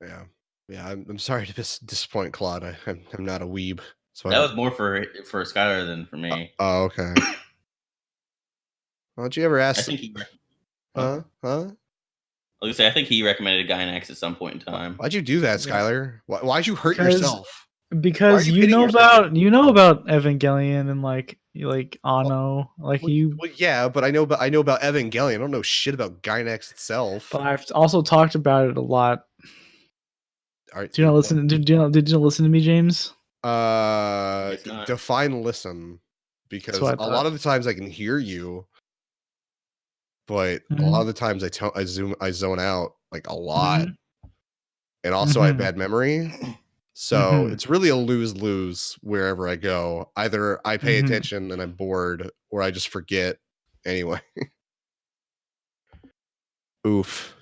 Yeah. Yeah, I'm sorry to disappoint Claude. I'm not a weeb, so I That don't. was more for Skylar than for me. Oh, okay. Why don't you ever I ask? think he. Huh? Huh? Like I say, I think he recommended Gynax at some point in time. Why'd you do that, Yeah. Skylar? Why'd you hurt yourself? Why are Because you you hitting know yourself? about Evangelion and like Anno, like Well, you. well, yeah, but I know about Evangelion. I don't know shit about Gynax itself. But I've also talked about it a lot. Right, Do you not listen? Did you not listen to me, James? define listen, because a lot of the times I can hear you, but a lot of the times I zone out like a lot, and also I have bad memory. So it's really a lose-lose wherever I go. Either I pay attention and I'm bored, or I just forget. Anyway. Oof.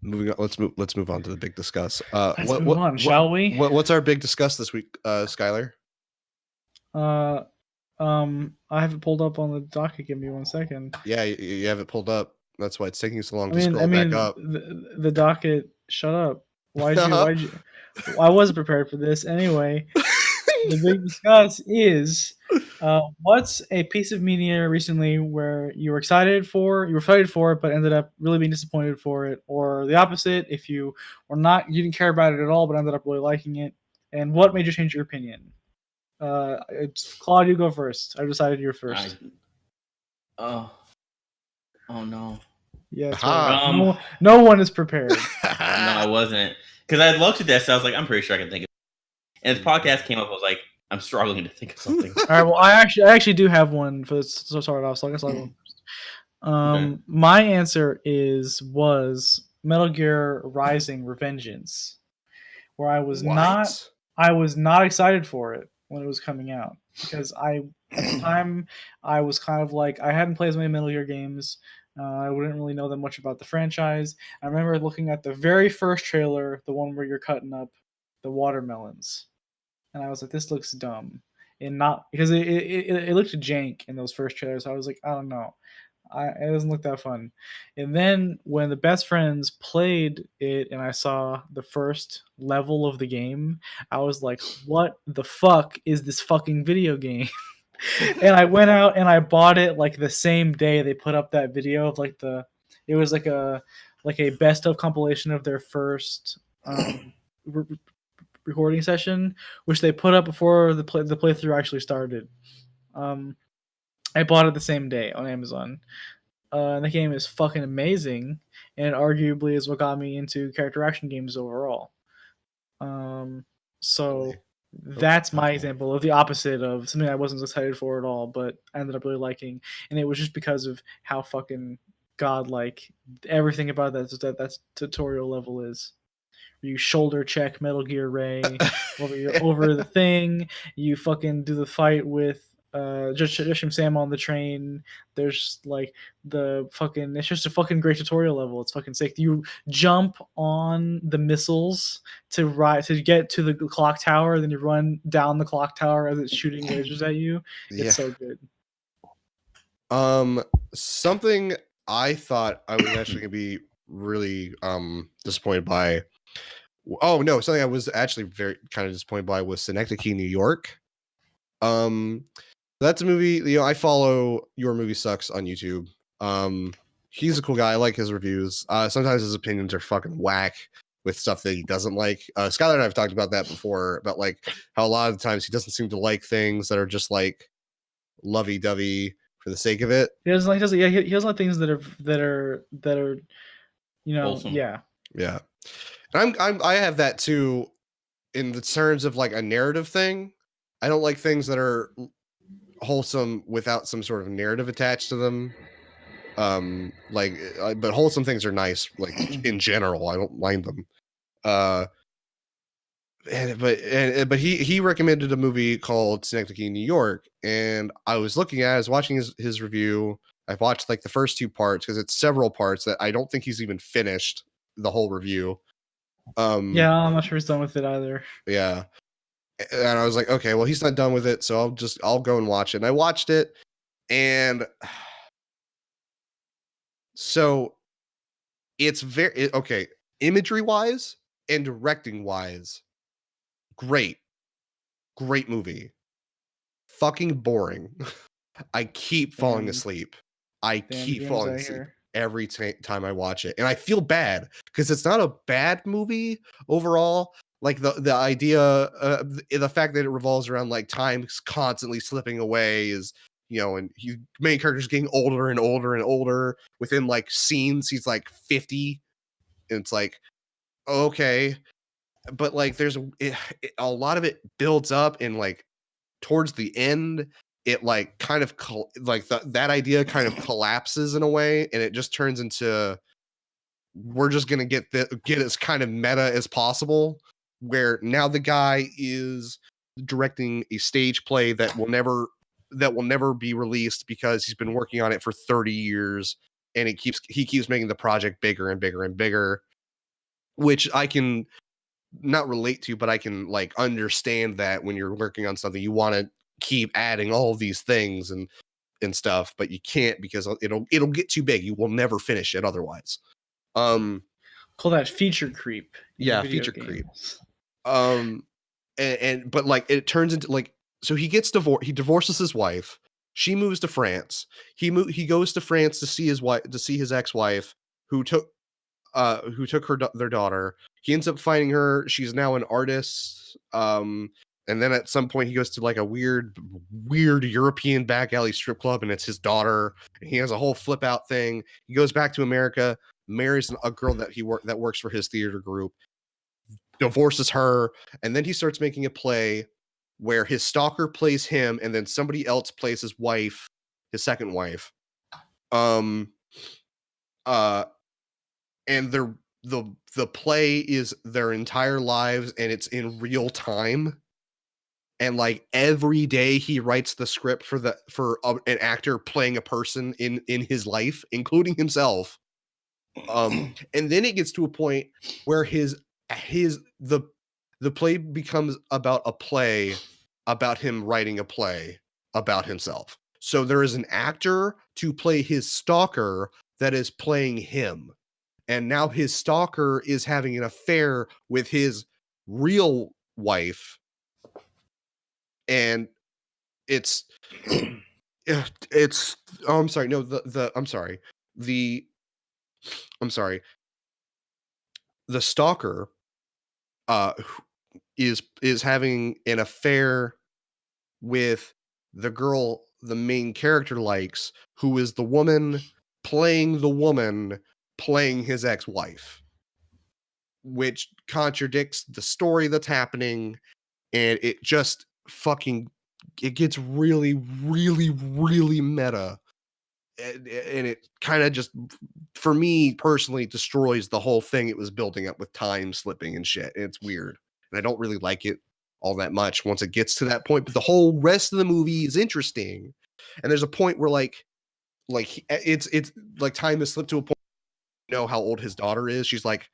Moving on. Let's move on to the big discuss. Let's move on, shall we? What's our big discuss this week, Skylar? I have it pulled up on the docket. Give me 1 second. Yeah, you have it pulled up. That's why it's taking so long to scroll back up. The docket. Shut up. Why'd you? I wasn't prepared for this anyway. The big discuss is what's a piece of media recently where you were excited for it, but ended up really being disappointed for it, or the opposite, if you didn't care about it at all, but ended up really liking it, and what made you change your opinion? It's Claude, you go first. I've decided you're first. Oh no. Yeah, that's right. No one is prepared. No, I wasn't. Because I looked at this, I was like, I'm pretty sure I can think of it. And this podcast came up, I was like, I'm struggling to think of something. All right, well, I actually do have one for this to start off, so I guess I'll go first. Okay. My answer was Metal Gear Rising: Revengeance, where I was not excited for it when it was coming out, because at the time I was kind of like, I hadn't played as many Metal Gear games. I wouldn't really know that much about the franchise. I remember looking at the very first trailer, the one where you're cutting up the watermelons, and I was like, this looks dumb, and not because it looked jank in those first trailers. So I was like, I don't know. It doesn't look that fun. And then when the best friends played it and I saw the first level of the game, I was like, what the fuck is this fucking video game? And I went out and I bought it like the same day they put up that video of like it was like a best of compilation of their first recording session, which they put up before the playthrough actually started. I bought it the same day on Amazon. And the game is fucking amazing, and it arguably is what got me into character action games overall. So that's my example of the opposite of something I wasn't excited for at all, but I ended up really liking, and it was just because of how fucking godlike everything about that tutorial level is. You shoulder check Metal Gear Ray over the thing. You fucking do the fight with just from Sam on the train. There's like it's just a fucking great tutorial level. It's fucking sick. You jump on the missiles to get to the clock tower, then you run down the clock tower as it's shooting lasers at you. It's so good. Something I thought I was actually gonna be really disappointed by. Oh no, something I was actually very kind of disappointed by was Synecdoche, New York. That's a movie, I follow Your Movie Sucks on YouTube. He's a cool guy. I like his reviews. Sometimes his opinions are fucking whack with stuff that he doesn't like. Skylar and I have talked about that before, about like how a lot of the times he doesn't seem to like things that are just like lovey-dovey for the sake of it. He doesn't like things that are wholesome. Yeah. I have that too in the terms of like a narrative thing. I don't like things that are wholesome without some sort of narrative attached to them. But wholesome things are nice, like in general. I don't mind them. But he recommended a movie called Synecdoche, New York, and I was watching his review. I've watched like the first 2 parts because it's several parts that I don't think he's even finished the whole review. Yeah, I'm not sure he's done with it either. Yeah. And I was like, okay, well, he's not done with it, so I'll go and watch it. And I watched it, and so it's okay. imagery wise and directing wise, great movie. Fucking boring. I keep falling asleep. Every time I watch it, and I feel bad because it's not a bad movie overall. Like the idea, the fact that it revolves around like time constantly slipping away is, and main character's getting older and older and older. Within like scenes, he's like 50, and it's like, okay, but like there's a lot of it builds up, and like towards the end, it like kind of that idea kind of collapses in a way, and it just turns into, we're just gonna get as kind of meta as possible, where now the guy is directing a stage play that will never be released because he's been working on it for 30 years, and he keeps making the project bigger and bigger and bigger, which I can not relate to, but I can like understand that when you're working on something, you want to keep adding all of these things and stuff, but you can't because it'll get too big. You will never finish it otherwise. Call that feature creep. Yeah, feature creep. But like it turns into like, so he gets divorced. He divorces his wife. She moves to France. He goes to France to see his ex-wife who took their daughter. He ends up finding her. She's now an artist. And then at some point he goes to like a weird European back alley strip club, and it's his daughter. And he has a whole flip out thing. He goes back to America, marries a girl that works for his theater group, divorces her, and then he starts making a play where his stalker plays him, and then somebody else plays his wife, his second wife. And the play is their entire lives, and it's in real time. And like every day he writes the script for an actor playing a person in his life, including himself. And then it gets to a point where the play becomes about a play about him writing a play about himself. So there is an actor to play his stalker that is playing him. And now his stalker is having an affair with his real wife. And it's I'm sorry. No, I'm sorry. The stalker is having an affair with the girl the main character likes, who is the woman playing his ex-wife, which contradicts the story that's happening, and it just it gets really, really, really meta, and it kind of just, for me personally, destroys the whole thing it was building up with time slipping and shit. It's weird, and I don't really like it all that much once it gets to that point, but the whole rest of the movie is interesting. And there's a point where like it's like time has slipped to a point, how old his daughter is. She's like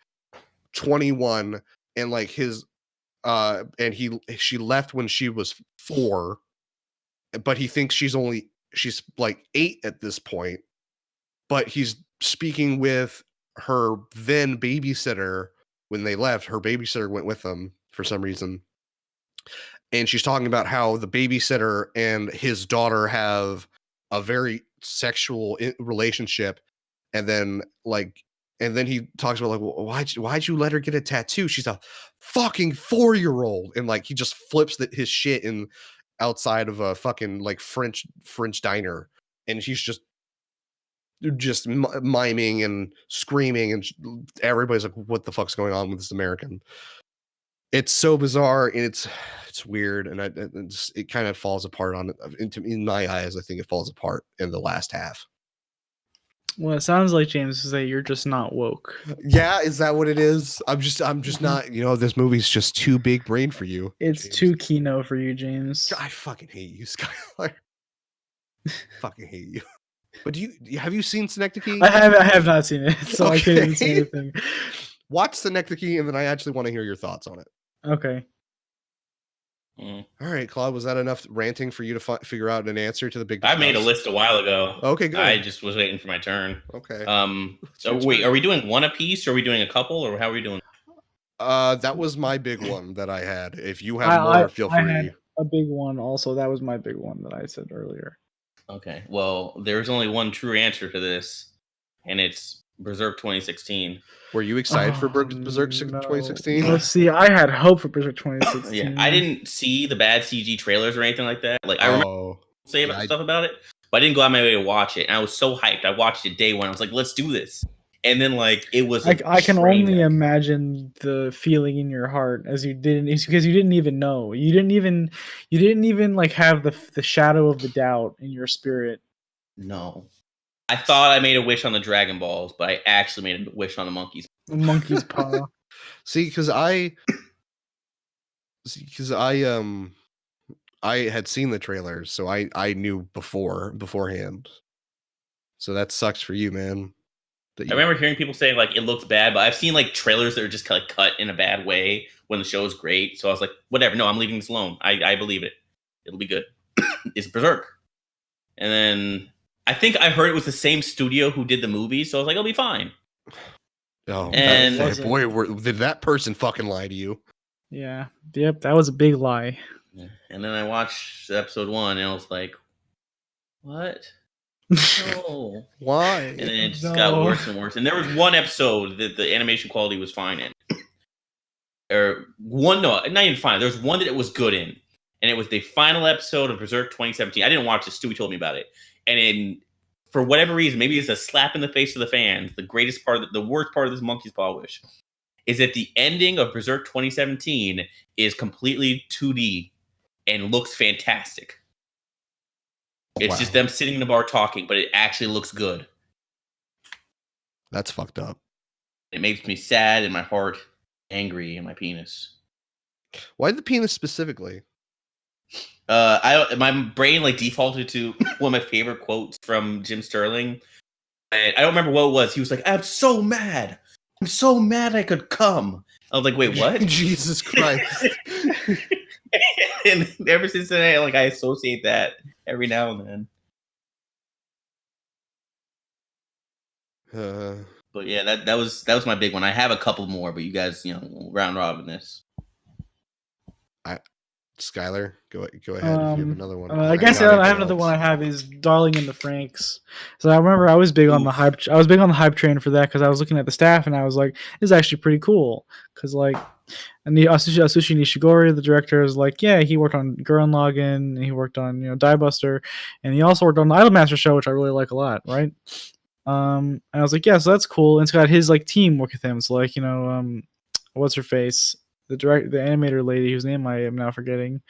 21, and like and she left when she was 4, but he thinks she's like 8 at this point. But he's speaking with her then babysitter. When they left, her babysitter went with them for some reason, and she's talking about how the babysitter and his daughter have a very sexual relationship. And then he talks about like, well, why'd you let her get a tattoo? She's a fucking 4-year-old. And like he just flips his shit in outside of a fucking like French diner, and she's just miming and screaming, and everybody's like, what the fuck's going on with this American? It's so bizarre, and it's weird, and it kind of falls apart in my eyes. I think it falls apart in the last half. Well, it sounds like, James, is that you're just not woke. Yeah, is that what it is? I'm just not, this movie's just too big brain for you. It's James. too Kino for you, James. I fucking hate you, Skylar. Fucking hate you. But have you seen Synecdoche? I have not seen it, so okay. I can't even say anything. Watch Synecdoche, and then I actually want to hear your thoughts on it. Okay. All right, Claude, was that enough ranting for you to figure out an answer to the big I made a list a while ago. Okay, good. I just was waiting for my turn. Okay. So wait, are we doing one apiece, or are we doing a couple, or how are we doing? That was my big one that I had. If you have more, feel free. I had a big one also. That was my big one that I said earlier. Okay. Well, there's only one true answer to this, and it's Berserk 2016. Were you excited for Berserk 2016? No, see, I had hope for Berserk 2016. Yeah, I didn't see the bad CG trailers or anything like that. Like I remember saying stuff about it, but I didn't go out my way to watch it. And I was so hyped. I watched it day one. I was like, "Let's do this." And then like it was. I can only imagine the feeling in your heart as you didn't, because you didn't even know. You didn't even like have the shadow of the doubt in your spirit. No. I thought I made a wish on the Dragon Balls, but I actually made a wish on the monkey's. The monkey's paw. See, because I had seen the trailers, so I knew beforehand. So that sucks for you, man. I remember hearing people say like it looks bad, but I've seen like trailers that are just kind of cut in a bad way when the show is great. So I was like, whatever. No, I'm leaving this alone. I believe it. It'll be good. It's Berserk. And then I think I heard it was the same studio who did the movie, so I was like, it'll be fine. Oh, and boy, did that person fucking lie to you? Yeah. Yep, that was a big lie. And then I watched episode 1, and I was like, what? No. Why? And then it just got worse and worse. And there was one episode that the animation quality was fine in. Not even fine. There was one that it was good in. And it was the final episode of Berserk 2017. I didn't watch it. Stewie told me about it. And for whatever reason, maybe it's a slap in the face of the fans. The worst part of this monkey's paw wish is that the ending of Berserk 2017 is completely 2D and looks fantastic. It's just them sitting in the bar talking, but it actually looks good. That's fucked up. It makes me sad in my heart, angry in my penis. Why the penis specifically? My brain like defaulted to one of my favorite quotes from Jim Sterling. And I don't remember what it was. He was like, I'm so mad I could come. I was like, wait, what? Jesus Christ. And ever since then, I associate that every now and then. But yeah, that was my big one. I have a couple more, but you guys, round robin this. Skylar, go ahead if you have another one. I guess I have another one I have is Darling in the Franxx. So I remember I was big on the hype. I was big on the hype train for that because I was looking at the staff and I was like, "This is actually pretty cool." Because and the Asushi Nishigori, the director, is like, yeah, he worked on Gurren Lagann, and he worked on Die Buster, and he also worked on the Idolmaster show, which I really like a lot, right? And I was like, yeah, so that's cool. And it's got his team work with him. So what's her face? The animator lady whose name I am now forgetting.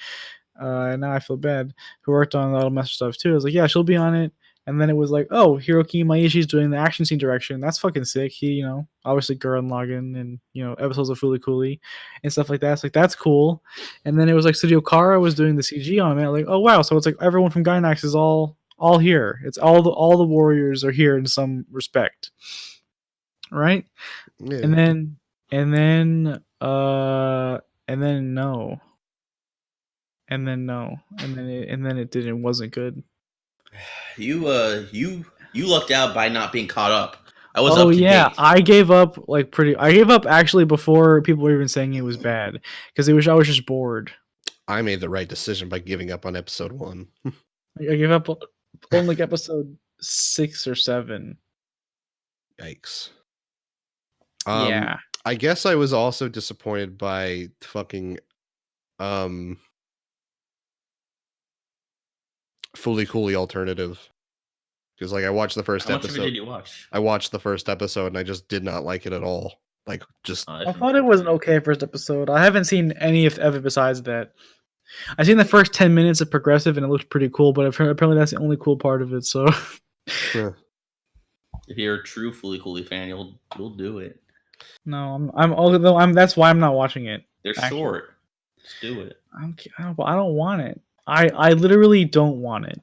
Now I feel bad. Who worked on the Idolmaster stuff too? I was like, yeah, she'll be on it. And then it was like, oh, Hiroki Maishi's doing the action scene direction. That's fucking sick. He, obviously Gurren Lagann and, episodes of Fooly Cooly and stuff like that. It's like, that's cool. And then it was like Studio Kara was doing the CG on it. Like, oh, wow. So it's like everyone from Gainax is all here. It's all the warriors are here in some respect. Right? Yeah. And then no. And then it didn't. It wasn't good. You lucked out by not being caught up. I was up to date. I gave up I gave up actually before people were even saying it was bad because I was just bored. I made the right decision by giving up on episode 1. I gave up on episode 6 or 7. Yikes. Yeah. I guess I was also disappointed by fucking Fooly Cooly alternative. Because I watched the first episode. How much of it did you watch? I watched the first episode and I just did not like it at all. I thought it was an okay first episode. I haven't seen any of it besides that. I've seen the first 10 minutes of Progressive and it looked pretty cool, but apparently that's the only cool part of it. So, yeah. If you're a true Fooly Cooly fan, you'll do it. No, I'm that's why I'm not watching it. They're short. Just do it. I don't want it. I literally don't want it.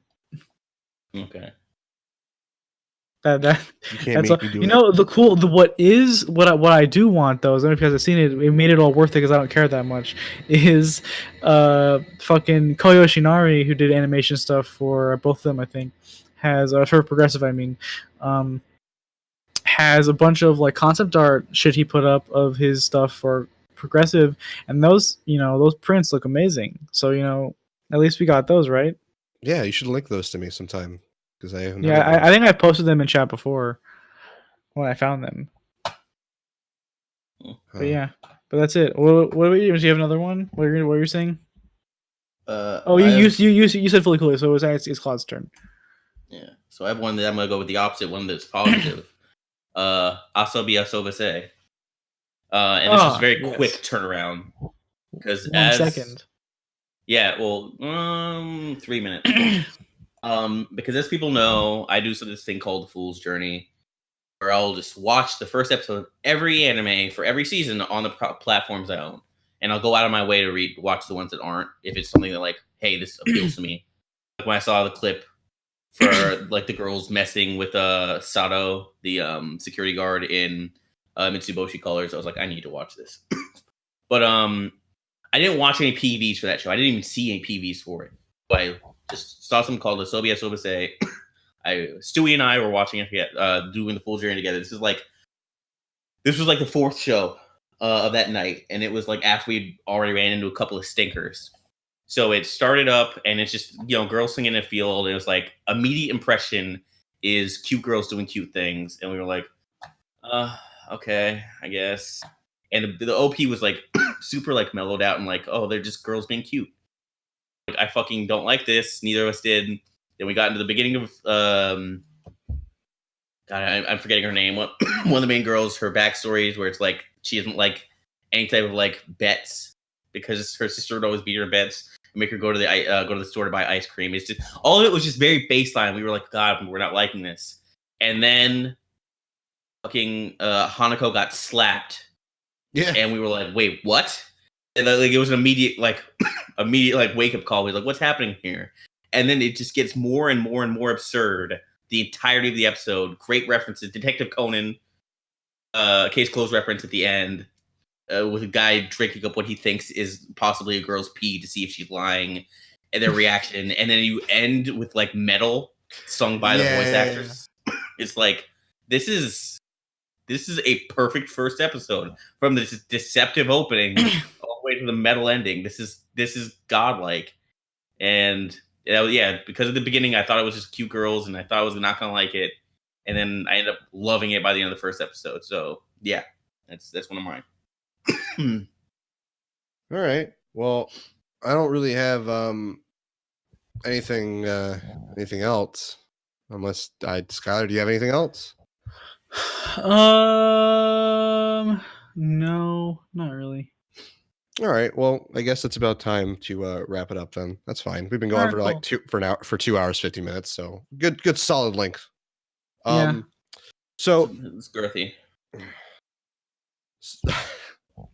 Okay. You can't make me do it. What I do want though is, I don't know if you guys have seen it. It made it all worth it because I don't care that much. Is fucking Koyo Shinari, who did animation stuff for both of them, I think, has for Progressive. I mean, has a bunch of like concept art shit he put up of his stuff for Progressive, and those prints look amazing. So at least we got those, right? Yeah, you should link those to me sometime because I haven't. Yeah, I think I posted them in chat before when I found them. But yeah, but that's it. What about you? Do you have another one? What you're saying? You said fully cool, so it's Claude's turn. Yeah, so I have one that I'm gonna go with the opposite one that's positive. Asobi Asobase. And this was a very quick turnaround because 1 second. Yeah, well, 3 minutes. Because as people know, I do this thing called the Fool's Journey, where I'll just watch the first episode of every anime for every season on the platforms I own, and I'll go out of my way to watch the ones that aren't, if it's something that like, hey, this appeals to me. Like when I saw the clip for like the girls messing with Sato, the security guard in Mitsubishi Colors, I was like, I need to watch this. But I didn't watch any PVs for that show. I didn't even see any PVs for it. So I just saw something called Asobi Asobase. Stewie and I were watching it, doing the full journey together. This was like the fourth show of that night, and it was like after we already ran into a couple of stinkers. So it started up, and it's just girls singing in a field. And it was like immediate impression is cute girls doing cute things, and we were like, okay, I guess. And the OP was like super like mellowed out and like, oh, they're just girls being cute. Like, I fucking don't like this. Neither of us did. Then we got into the beginning of God, I'm forgetting her name. One of the main girls, her backstory is where it's like she doesn't like any type of like bets because her sister would always beat her bets and make her go to the store to buy ice cream. It's just all of it was just very baseline. We were like, God, we're not liking this. And then fucking Hanako got slapped. Yeah. And we were like, wait, what? And like it was an immediate wake up call. We were like, what's happening here? And then it just gets more and more and more absurd. The entirety of the episode, great references. Detective Conan, case closed reference at the end, with a guy drinking up what he thinks is possibly a girl's pee to see if she's lying, and their reaction. And then you end with like metal sung by the voice actors. It's like this is a perfect first episode, from this deceptive opening all the way to the metal ending. This is godlike. And because at the beginning I thought it was just cute girls and I thought I was not gonna like it, and then I ended up loving it by the end of the first episode. So yeah, that's one of mine. All right. Well, I don't really have anything else, unless Skylar, do you have anything else? No, not really. All right. Well, I guess it's about time to wrap it up then. That's fine. We've been going for 2 hours 50 minutes, so good solid length. Yeah. So it's girthy.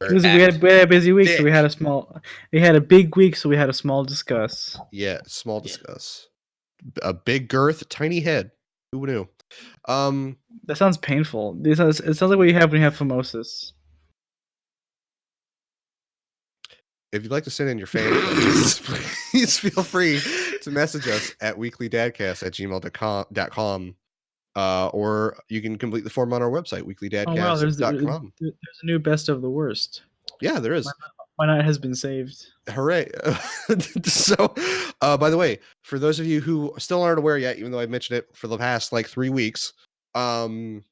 We had a busy week, so we had a big week, so we had a small discuss. Yeah, small discuss. A big girth, tiny head. Who knew? That sounds painful. It sounds like what you have when you have phimosis. If you'd like to send in your fan questions, please feel free to message us at weeklydadcast@gmail.com. Or you can complete the form on our website, weeklydadcast.com. There's a new best of the worst. Yeah, there is. My night has been saved. Hooray. So, by the way, for those of you who still aren't aware yet, even though I've mentioned it for the past like 3 weeks, we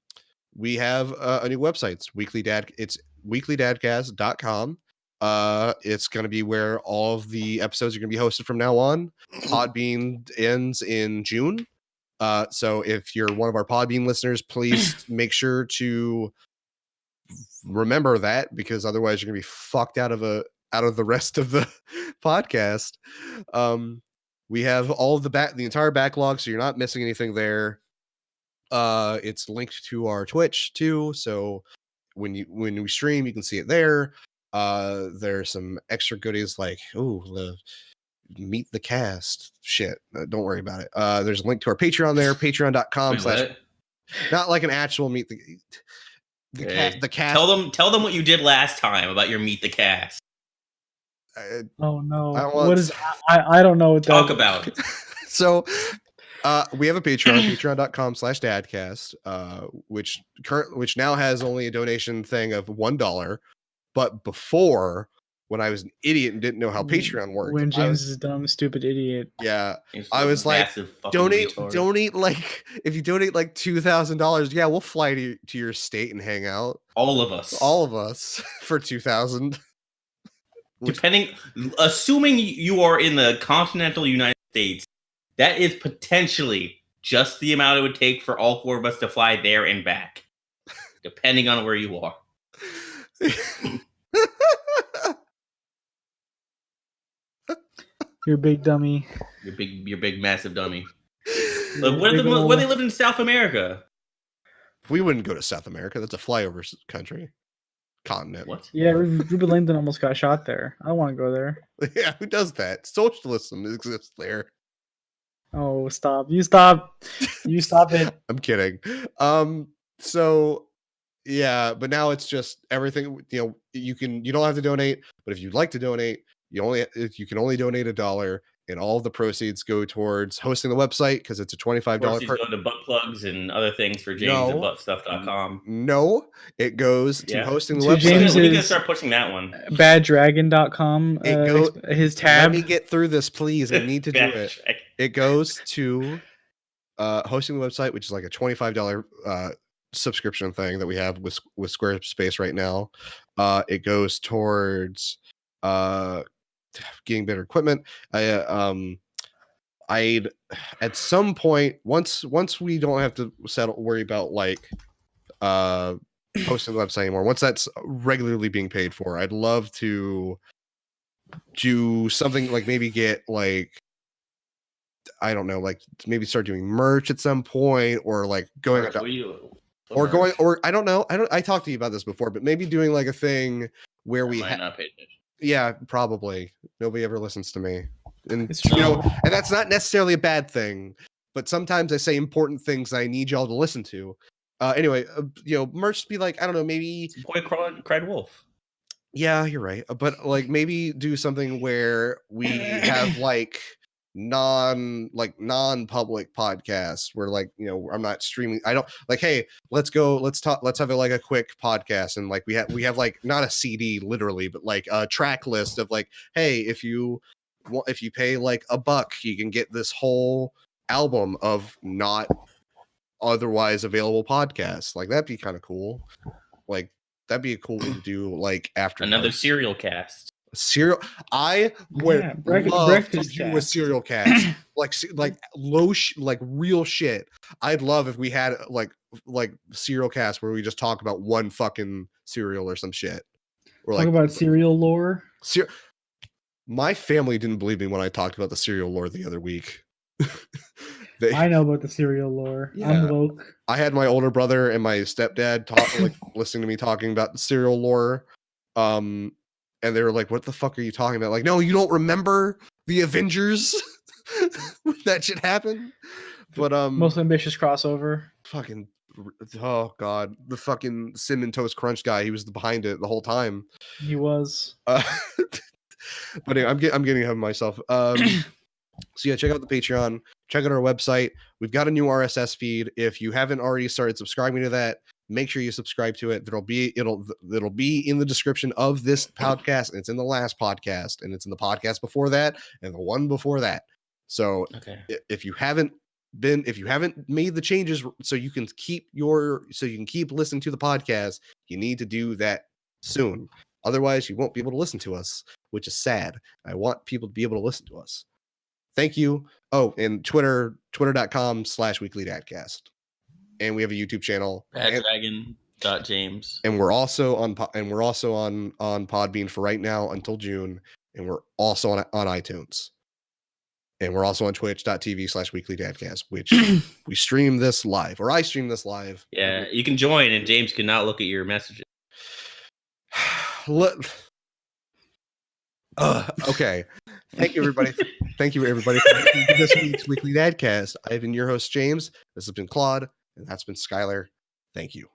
have a new website. It's weeklydadcast.com. It's going to be where all of the episodes are going to be hosted from now on. Podbean ends in June. So if you're one of our Podbean listeners, please make sure to remember that, because otherwise you're going to be fucked out of the rest of the podcast. We have all of the entire backlog, so you're not missing anything there. It's linked to our Twitch too, so when we stream, you can see it there. There's some extra goodies like the meet the cast shit. Don't worry about it. There's a link to our Patreon there, patreon.com/ Not like an actual meet the cast. Tell them what you did last time about your meet the cast. Oh no! What is? I don't know what talk about. So, we have a Patreon, patreon.com/dadcast, which now has only a donation thing of $1. But before, when I was an idiot and didn't know how Patreon worked, when James is a dumb, stupid idiot. Yeah, I was like, donate like if you donate like $2,000, yeah, we'll fly to your state and hang out. All of us for $2,000. Assuming you are in the continental United States, that is potentially just the amount it would take for all 4 of us to fly there and back, depending on where you are. You're a big dummy. You're big massive dummy. Look, what they lived in South America? We wouldn't go to South America. That's a flyover continent. What? Yeah, Ruben Langdon almost got shot there. I don't want to go there. Yeah, who does that? Socialism exists there. Oh, stop. You stop it. I'm kidding. So yeah, but now it's just everything, you don't have to donate, but if you'd like to donate, you can only donate $1, and all of the proceeds go towards hosting the website because it's a $25 proceeds go to butt plugs and other things for James at buttstuff.com. No, it goes to hosting the website. James, when are you gonna start pushing that one? Baddragon.com. His tab. Let me get through this, please. I need to do it. It goes to hosting the website, which is like a $25 subscription thing that we have with Squarespace right now. It goes towards getting better equipment. I'd at some point, once we don't have to worry about like posting the website anymore, once that's regularly being paid for, I'd love to do something like maybe get like, I don't know, like maybe start doing merch at some point, or like going or I don't know. I talked to you about this before, but maybe doing like a thing where we not pay attention. Yeah, probably. Nobody ever listens to me. And and that's not necessarily a bad thing, but sometimes I say important things that I need y'all to listen to. Anyway, merch be like, I don't know, maybe Boy cried wolf. Yeah, you're right. But like maybe do something where we have like non-public podcasts where like, I'm not streaming. I don't like, hey, let's have a quick podcast, and like we have like not a CD literally, but like a track list of like, hey, if you pay like $1, you can get this whole album of not otherwise available podcasts. Like that'd be kind of cool. Like that'd be a cool thing to do like after another serial cast. I would love to do a serial cast, like real shit. I'd love if we had like serial cast where we just talk about one fucking cereal or some shit. Or talk about cereal lore. My family didn't believe me when I talked about the cereal lore the other week. I know about the cereal lore. Yeah. I'm woke. I had my older brother and my stepdad listening to me talking about the cereal lore. And they were like, what the fuck are you talking about? Like, no, you don't remember the Avengers? That shit happened? But most ambitious crossover. Fucking, oh god, the fucking Cinnamon Toast Crunch guy, he was behind it the whole time. He was. But anyway, I'm getting ahead of myself. So yeah, check out the Patreon, check out our website. We've got a new RSS feed. If you haven't already started subscribing to that, make sure you subscribe to it. It'll be in the description of this podcast, and it's in the last podcast, and it's in the podcast before that, and the one before that. So if you haven't made the changes so you can keep listening to the podcast, you need to do that soon. Otherwise, you won't be able to listen to us, which is sad. I want people to be able to listen to us. Thank you. Oh, and twitter.com/weeklydadcast. And we have a YouTube channel. Baddragon.James. And we're also on Podbean for right now until June. And we're also on iTunes. And we're also on twitch.tv/weeklydadcast, which we stream this live, or I stream this live. Yeah, you can join and James cannot look at your messages. Okay. Thank you, everybody. Thank you, everybody, for this week's Weekly Dadcast. I've been your host, James. This has been Claude. And that's been Skylar. Thank you.